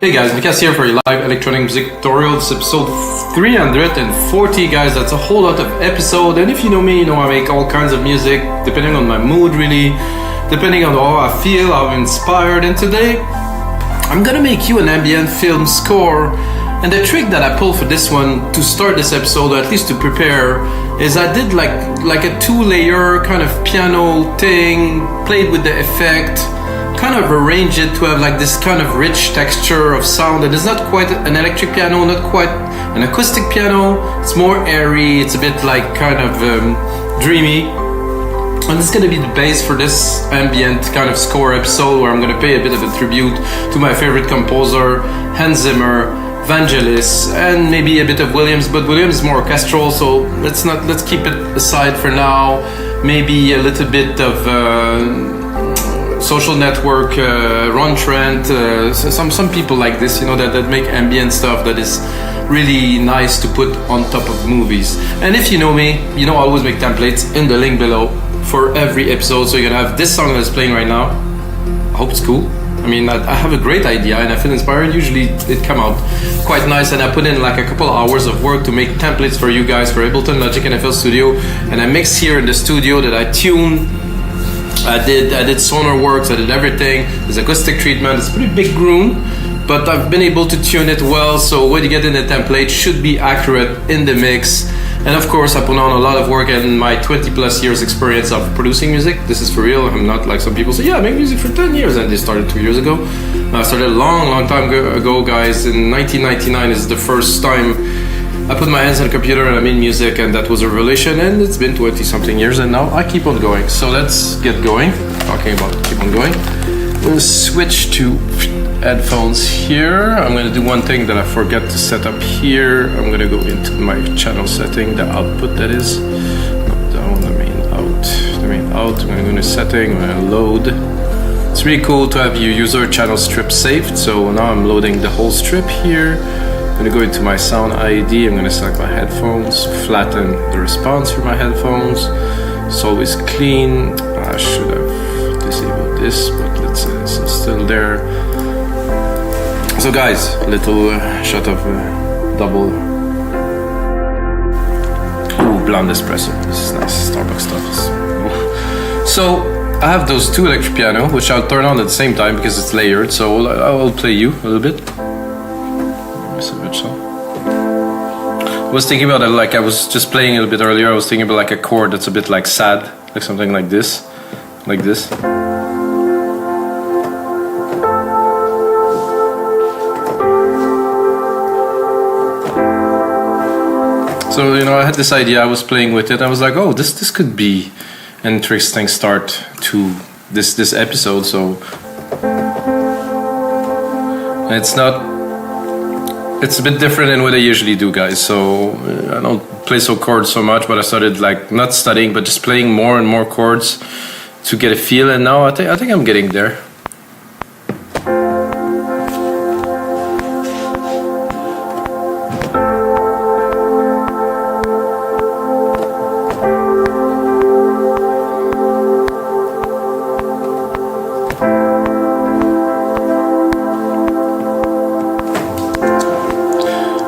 Hey guys, Lucas here for your live electronic music tutorial. It's episode 340, guys. That's a whole lot of episode. And if you know me, you know I make all kinds of music depending on my mood, really, depending on how I feel, how I'm inspired. And today I'm gonna make you an ambient film score. And the trick that I pulled for this one to start this episode, or at least to prepare, is I did like a 2-layer kind of piano thing, played with the effect, kind of arrange it to have like this kind of rich texture of sound. And it's not quite an electric piano, not quite an acoustic piano. It's more airy, it's a bit like kind of dreamy. And it's gonna be the base for this ambient kind of score episode, where I'm gonna pay a bit of a tribute to my favorite composer, HansZimmer, Vangelis, and maybe a bit of Williams, but Williams is more orchestral, so let's keep it aside for now. Maybe a little bit of Social Network, Ron Trent, some people like this, you know, that make ambient stuff that is really nice to put on top of movies. And if you know me, you know I always make templates in the link below for every episode. So you're gonna have this song that's playing right now. I hope it's cool. I mean, I have a great idea and I feel inspired. Usually it come out quite nice, and I put in like a couple hours of work to make templates for you guys for Ableton, Logic, and FLStudio. And I mix here in the studio that I tune. I did sonar works, I did everything. There's acoustic treatment, it's a pretty big room, but I've been able to tune it well, so what you get in the template should be accurate in the mix. And of course, I put on a lot of work and my 20 plus years experience of producing music. This is for real. I'm not like some people say, yeah, I make music for 10 years, and they started 2 years ago. I started a long time ago, guys. In 1999 is the first time I put my hands on a computer and I made music, and that was a revelation, and it's been 20 something years, and now I keep on going. So let's get going. Talking about keep on going. I'm gonna switch to headphones here. I'm gonna do one thing that I forget to set up here. I'm gonna go into my channel setting, the output that is. Down the main out. I'm gonna go into setting, I'm gonna load. It's really cool to have your user channel strip saved. So now I'm loading the whole strip here. I'm gonna go into my sound ID, I'm gonna select my headphones, flatten the response for my headphones. It's always clean. I should have disabled this, but let's say it's still there. So guys, little shot of double blonde espresso. This is nice, Starbucks stuff. So I have those two electric piano, which I'll turn on at the same time because it's layered. So I will play you a little bit. I was thinking about it, like I was just playing a little bit earlier. I was thinking about like a chord that's a bit like sad, like something like this, like this. So, you know, I had this idea, I was playing with it. I was like, oh, this could be an interesting start to this episode. So it's a bit different than what I usually do, guys. So I don't play chords so much, but I started like not studying, but just playing more and more chords to get a feel. And now I think I'm getting there.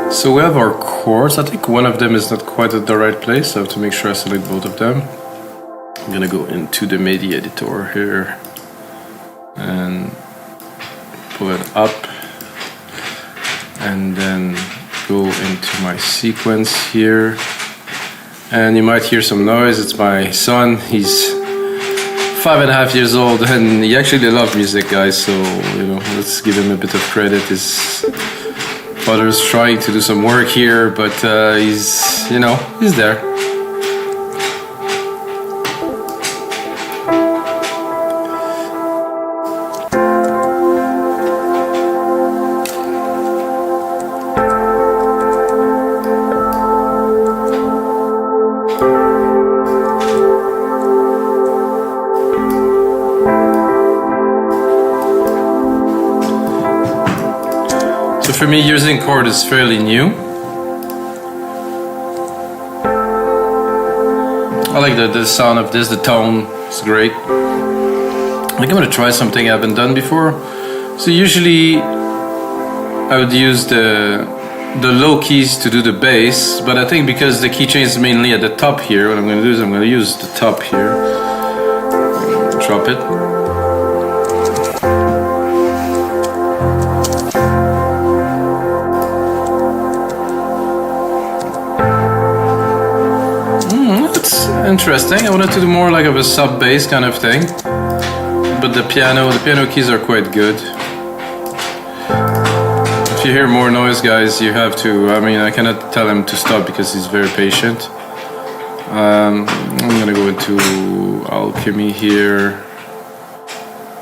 So we have our chords. I think one of them is not quite at the right place, so I have to make sure I select both of them. I'm gonna go into the MIDI editor here and pull it up, and then go into my sequence here. And you might hear some noise. It's my son. He's 5.5 years old, and he actually loves music, guys. So, you know, let's give him a bit of credit. His father's trying to do some work here, but he's there. So for me, using chord is fairly new. I like the sound of this, the tone, it's great. I think I'm gonna try something I haven't done before. So usually I would use the low keys to do the bass, but I think because the key change is mainly at the top here, what I'm going to do is I'm going to use the top here, drop it. That's interesting. I wanted to do more like of a sub bass kind of thing, but the piano keys are quite good. If you hear more noise, guys, you have to, I mean, I cannot tell him to stop because he's very patient. I'm gonna go into Alchemy here,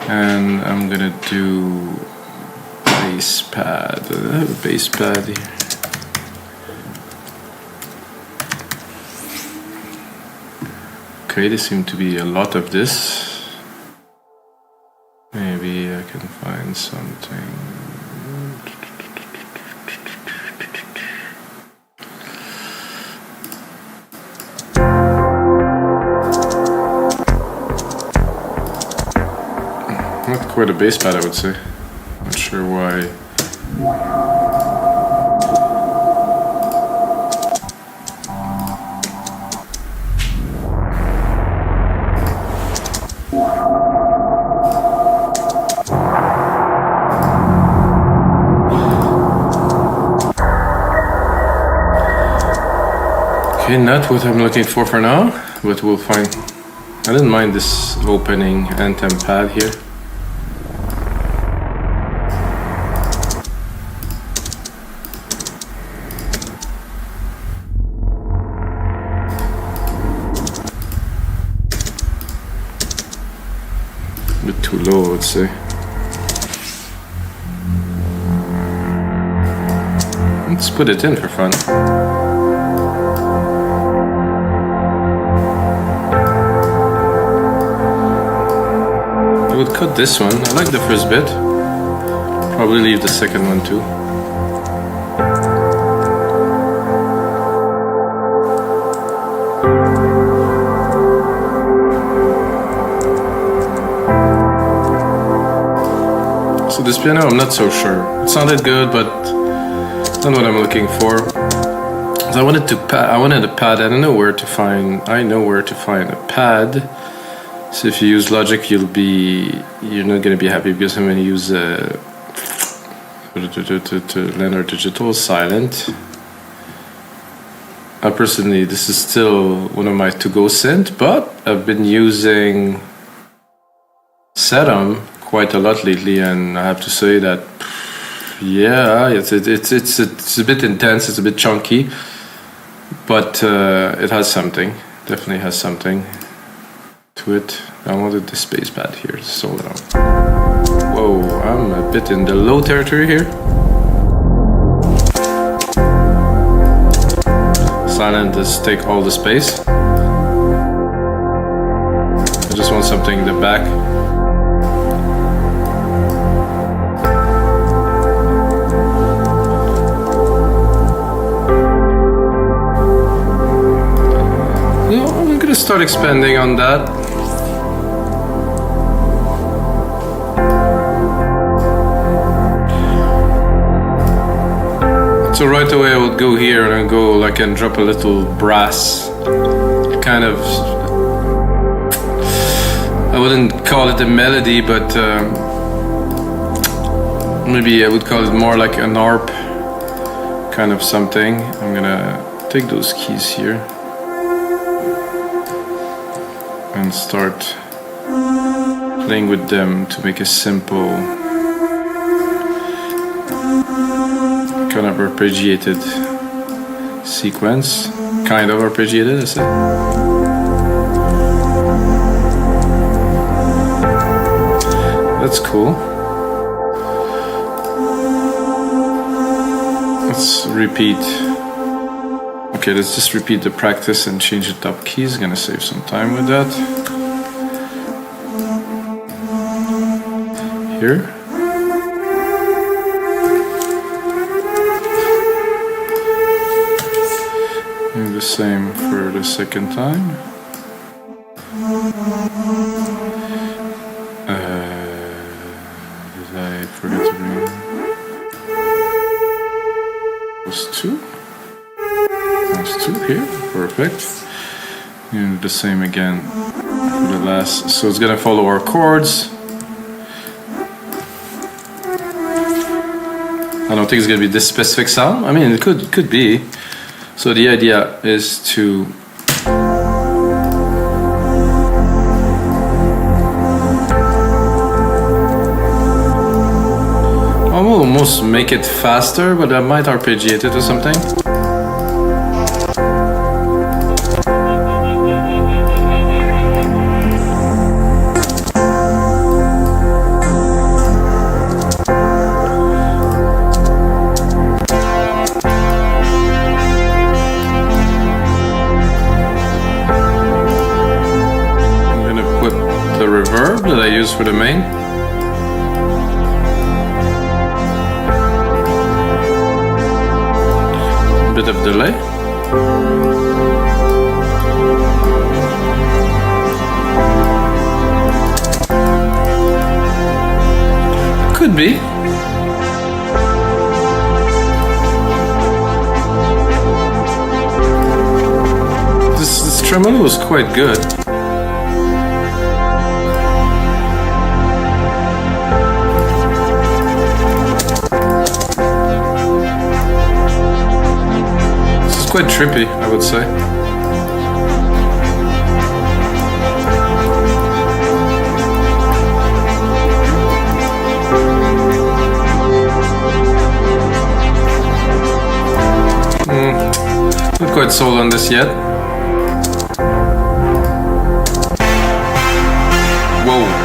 and I'm gonna do bass pad. I have a bass pad here. Okay, there seems to be a lot of this. Maybe I can find something. Not quite a bass pad, I would say. Not sure why. Okay, not what I'm looking for now, but we'll find. I didn't mind this opening anthem pad here. A bit too low, I would say. Let's put it in for fun. I would cut this one. I like the first bit. Probably leave the second one too. So this piano, I'm not so sure. It sounded good, but not what I'm looking for. So I wanted a pad. I know where to find a pad. So if you use Logic, you're not going to be happy because I'm going to use Leonard Digital Silent. Personally, this is still one of my to-go synth, but I've been using Setum quite a lot lately, and I have to say that, yeah, it's a bit intense, it's a bit chunky, but it has something. Definitely has something to it. I wanted the space pad here, so whoa, I'm a bit in the low territory here. Silent does take all the space. I just want something in the back. I'm gonna start expanding on that. So right away I would go here and go like and drop a little brass, kind of, I wouldn't call it a melody, but maybe I would call it more like an arp kind of something. I'm gonna take those keys here and start playing with them to make a simple kind of arpeggiated sequence. Kind of arpeggiated, I say. That's cool. Let's repeat. Okay, let's just repeat the practice and change the top keys. Gonna save some time with that. Here. Do the same for the second time. Did I forget to bring? Those two here, perfect. And the same again for the last. So it's gonna follow our chords. I don't think it's gonna be this specific sound. I mean, it could be. So the idea is to I will almost make it faster, but I might arpeggiate it or something. I'm gonna put the reverb that I use for the main. Bit of delay. Could be. This tremolo was quite good. Quite trippy, I would say. Not quite sold on this yet. Whoa.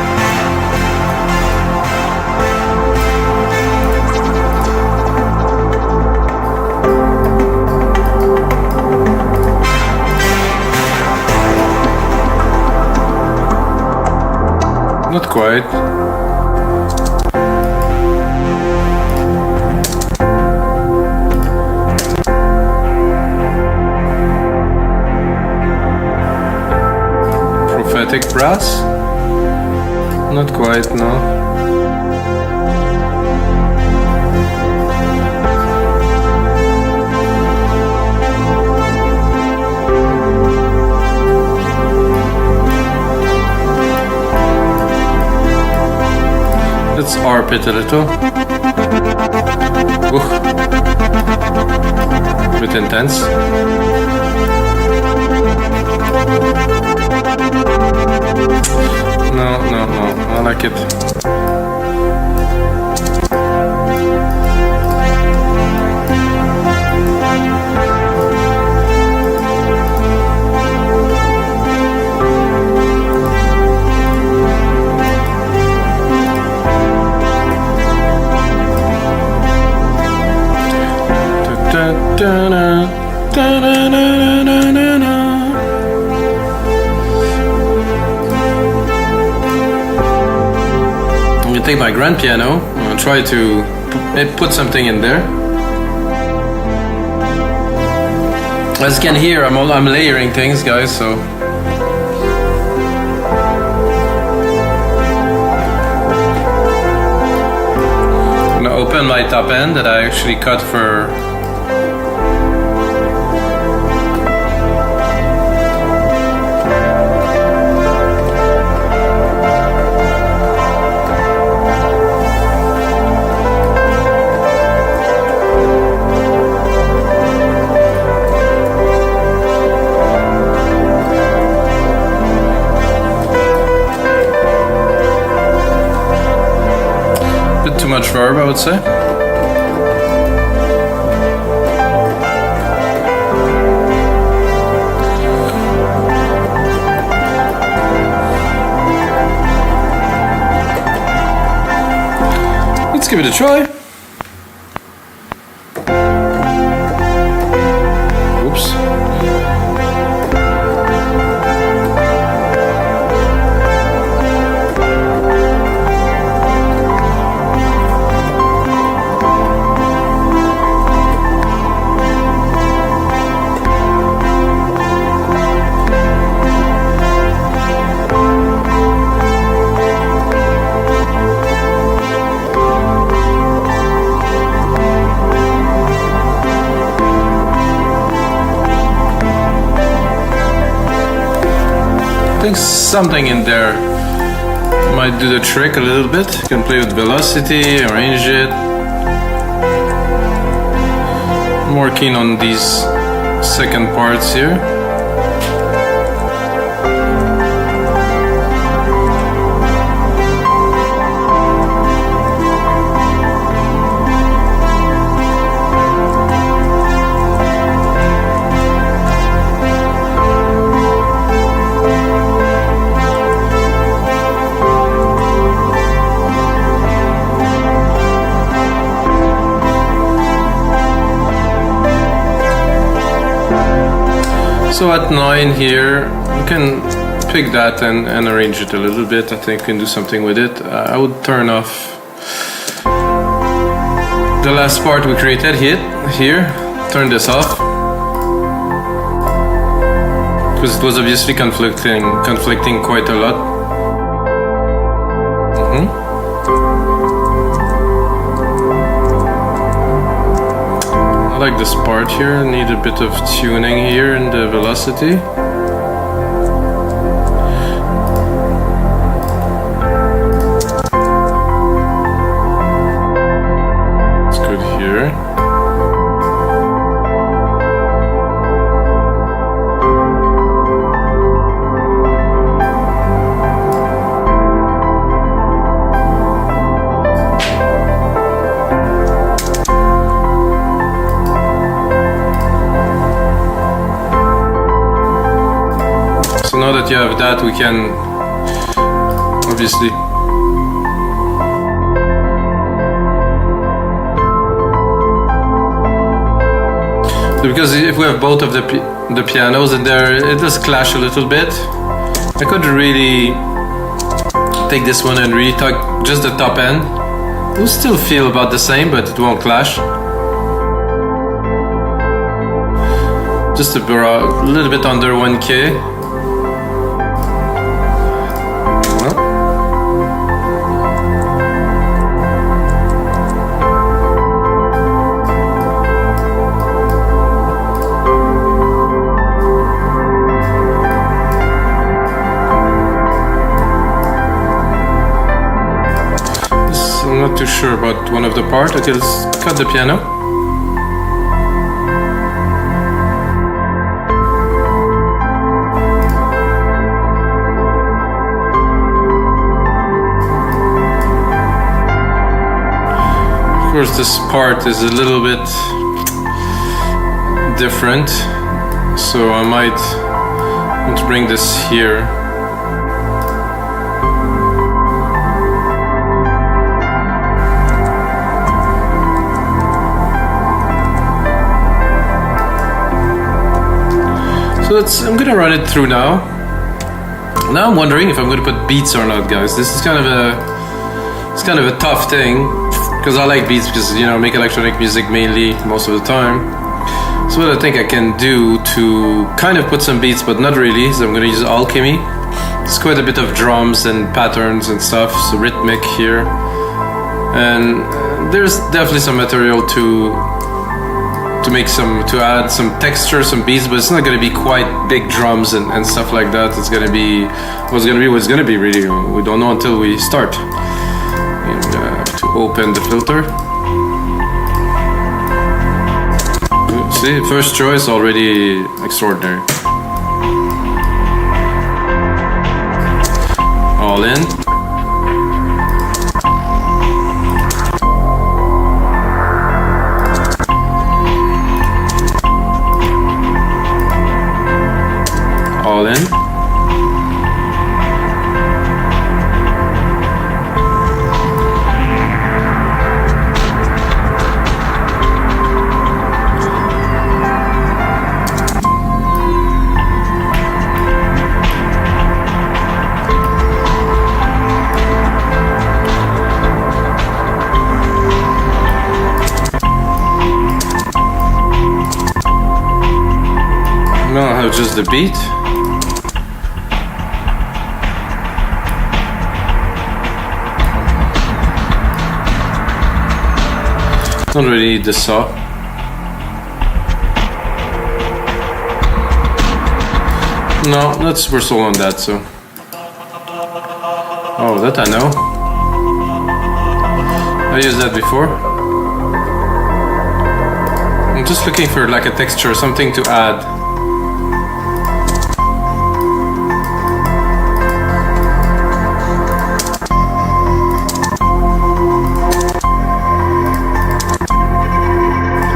Not quite. Prophetic brass? Not quite, no. Let's arp it a little. Ooh. A bit intense. No, I like it. I'm gonna take my grand piano. I'm gonna try to put something in there. As you can hear, I'm layering things, guys. So I'm gonna open my top end that I actually cut for. Too much verb, I would say. Let's give it a try. Oops. Having something in there might do the trick a little bit. You can play with velocity, arrange it. More keen on these second parts here. So at 9 here, you can pick that and arrange it a little bit. I think you can do something with it. I would turn off the last part we created here. Turn this off. Because it was obviously conflicting quite a lot. I like this part here, need a bit of tuning here in the velocity. It's good here. Now that you have that, we can obviously because if we have both of the pianos in there, it does clash a little bit. I could really take this one and really talk just the top end. It will still feel about the same, but it won't clash. Just a little bit under 1K. I'm not too sure about one of the parts. Okay, let's cut the piano. Of course, this part is a little bit different, so I might want to bring this here. So I'm gonna run it through now. Now I'm wondering if I'm gonna put beats or not, guys. This is kind of a tough thing because I like beats because I make electronic music mainly most of the time. So what I think I can do to kind of put some beats, but not really, is I'm gonna use Alchemy. It's quite a bit of drums and patterns and stuff, so rhythmic here, and there's definitely some material to add some texture, some beats, but it's not going to be quite big drums and stuff like that. It's going to be what's going to be really. We don't know until we start. I'm going to have to open the filter. See, first choice already extraordinary. All in. All in. Now I have just the beat. Don't really need the saw. No, not super sold on that, so Oh, that I know. I used that before. I'm just looking for like a texture, something to add.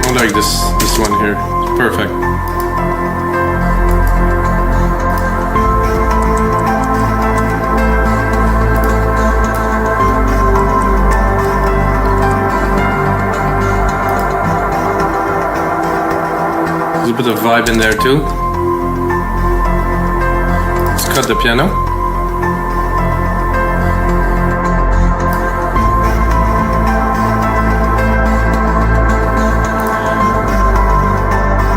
I like this one here. It's perfect. There's a bit of vibe in there too. Let's cut the piano.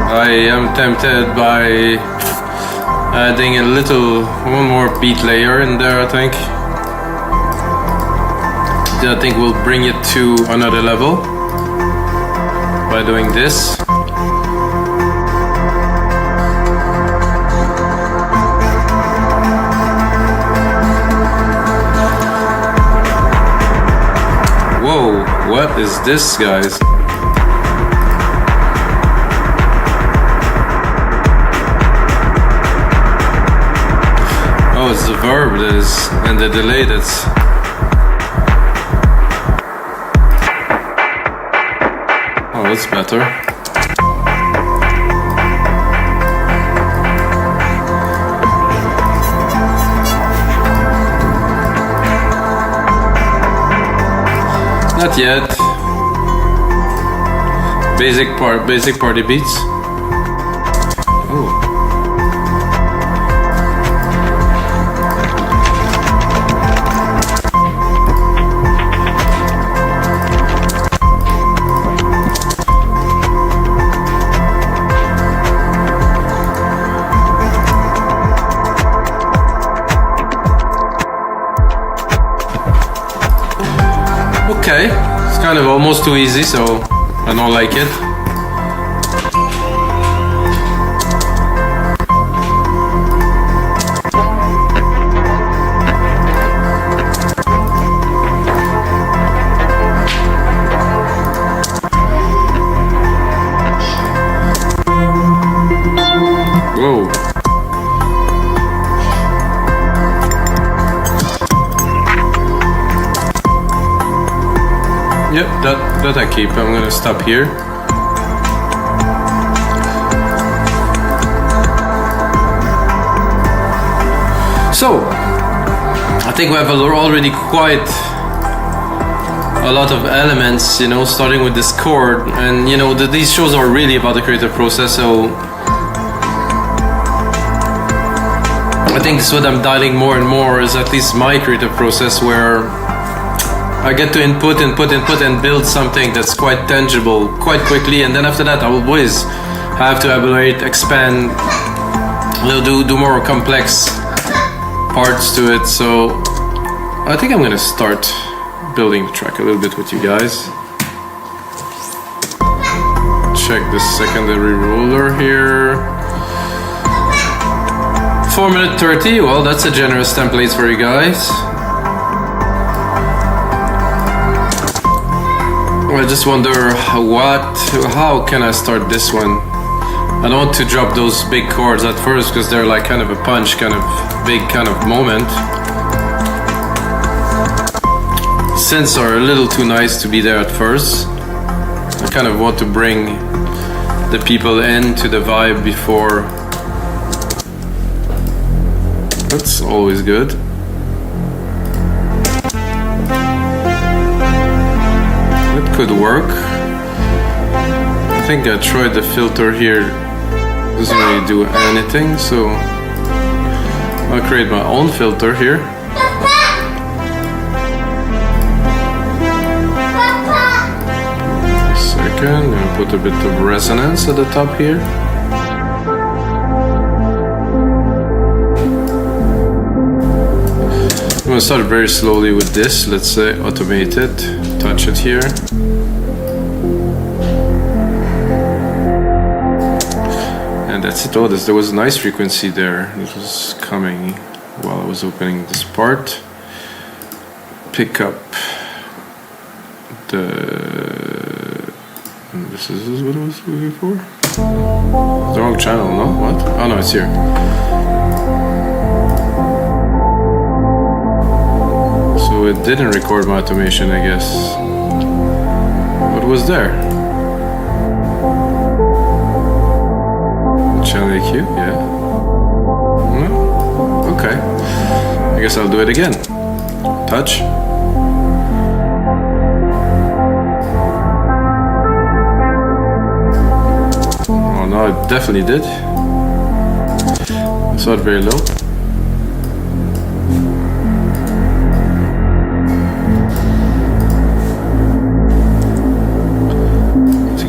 I am tempted by adding one more beat layer in there, I think. I think we'll bring it to another level by doing this. Whoa, what is this, guys? Oh, it's the verb that is, and the delay that's... Oh, that's better. Not yet. Basic party beats. Oh. Okay, it's kind of almost too easy, so I don't like it. Whoa. Yep, that I keep. I'm gonna stop here. So, I think we have already quite a lot of elements, you know, starting with this chord. And, you know, these shows are really about the creative process, so I think this is what I'm dialing more and more, is at least my creative process, where I get to input and build something that's quite tangible quite quickly, and then after that I will always have to evaluate, expand, do more complex parts to it. So I think I'm gonna start building the track a little bit with you guys. Check the secondary roller here. 4:30, well, that's a generous template for you guys. I just wonder how can I start this one? I don't want to drop those big chords at first because they're like kind of a punch, kind of big kind of moment. Synths are a little too nice to be there at first. I kind of want to bring the people into the vibe before. That's always good. It could work. I think I tried the filter here. Doesn't really do anything, so I'll create my own filter here. A second, I'll put a bit of resonance at the top here. I'm gonna start very slowly with this. Let's say automate it, touch it here. And that's it. Oh, there was a nice frequency there. It was coming while I was opening this part. pick up the. This is what I was looking for. The wrong channel, no? What? Oh no, it's here. So it didn't record my automation, I guess. What was there? Channel EQ, yeah. No? Okay. I guess I'll do it again. Touch. Oh no, it definitely did. I saw it very low.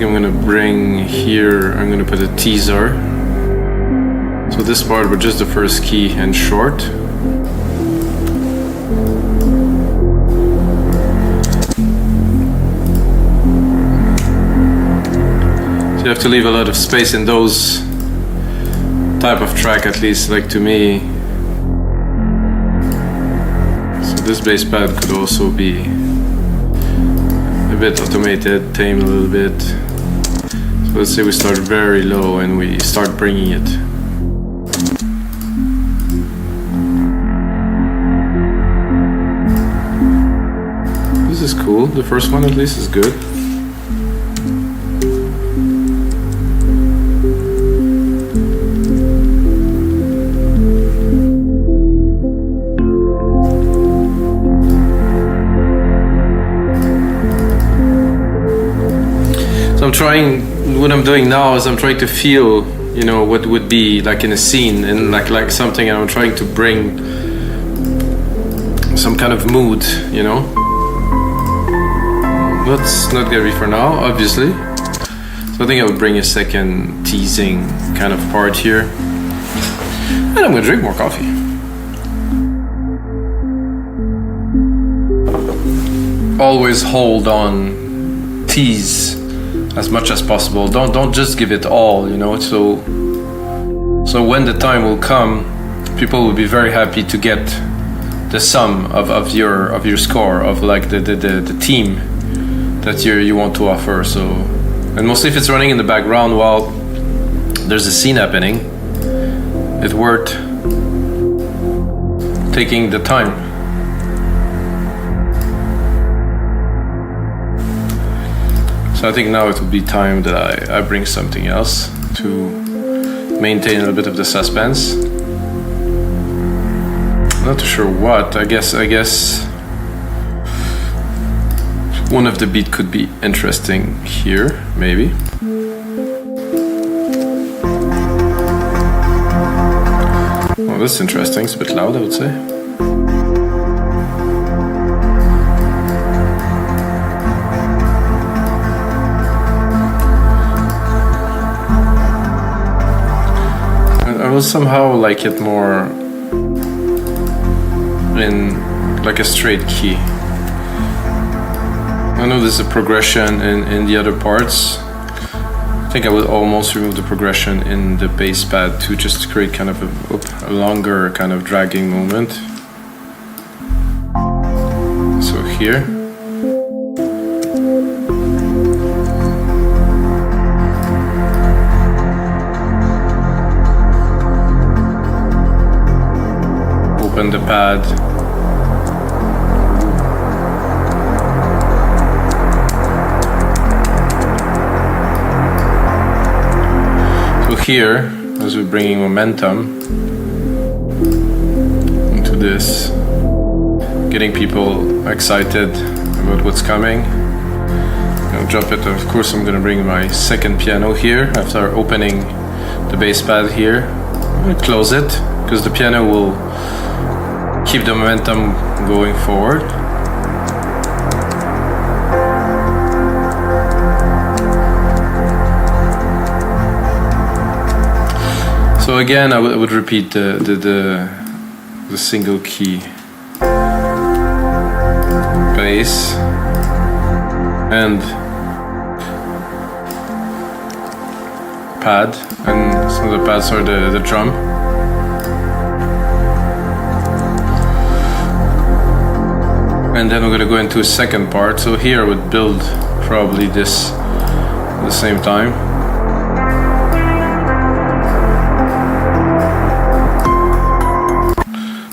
I'm gonna bring here, I'm gonna put a teaser. So this part with just the first key and short. So you have to leave a lot of space in those type of track, at least like to me. So this bass pad could also be a bit automated, tame a little bit. So let's say we start very low and we start bringing it. This is cool. The first one at least is good. What I'm doing now is I'm trying to feel, you know, what would be like in a scene and like something, and I'm trying to bring some kind of mood, you know. That's not gonna be for now, obviously. So I think I would bring a second teasing kind of part here. And I'm gonna drink more coffee. Always hold on, tease as much as possible. Don't just give it all, you know. So when the time will come, people will be very happy to get the sum of your score, of like the theme that you want to offer. So, and mostly if it's running in the background while there's a scene happening, it's worth taking the time. So I think now it would be time that I bring something else to maintain a little bit of the suspense. Not too sure what. I guess one of the beat could be interesting here, maybe. Well, that's interesting. It's a bit loud, I would say. I will somehow like it more in like a straight key. I know there's a progression in the other parts. I think I would almost remove the progression in the bass pad to just create kind of a longer kind of dragging moment. So here. Open the pad. So here, as we're bringing momentum into this, getting people excited about what's coming. I'll drop it. Of course, I'm gonna bring my second piano here after opening the bass pad here. I'm gonna close it because the piano will keep the momentum going forward. So again, I would repeat the single key bass and pad, and some of the pads are the drum. and then we're gonna go into a second part. So here I would build probably this at the same time.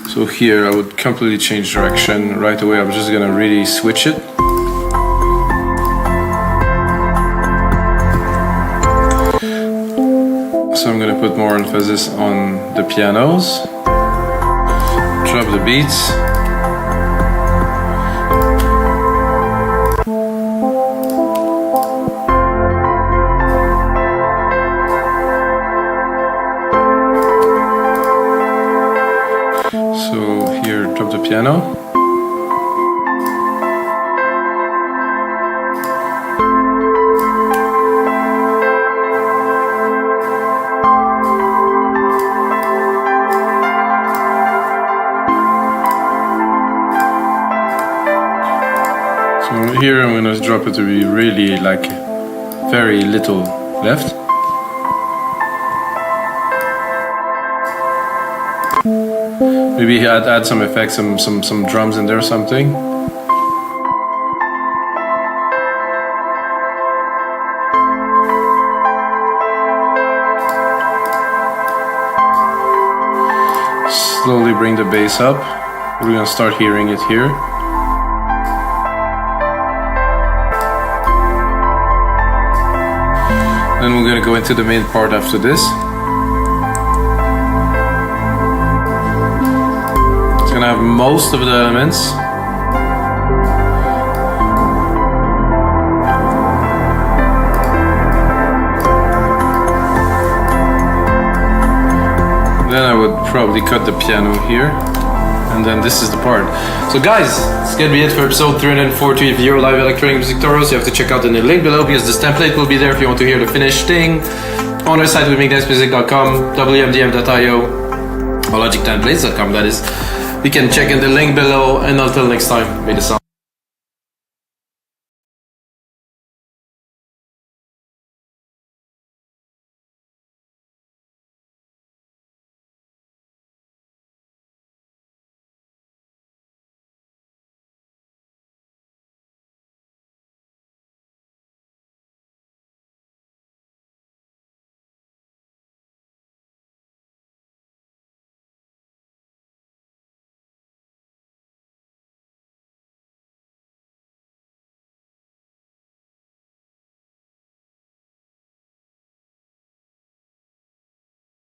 So here I would completely change direction right away. I'm just gonna really switch it. So I'm gonna put more emphasis on the pianos, drop the beats. So here, drop the piano. So here I'm gonna drop it to be really like very little left. Maybe add some effects, some drums in there or something. Slowly bring the bass up. We're gonna start hearing it here. Then we're gonna go into the main part after this. It's gonna have most of the elements. Then I would probably cut the piano here. And then this is the part. So guys, it's gonna be it for episode 340 of your live electronic music tutorials. You have to check out in the link below because this template will be there if you want to hear the finished thing. On our site, we make dancemusic.com, wmdm.io, or logictemplates.com, that is. You can check in the link below, and until next time, may the sound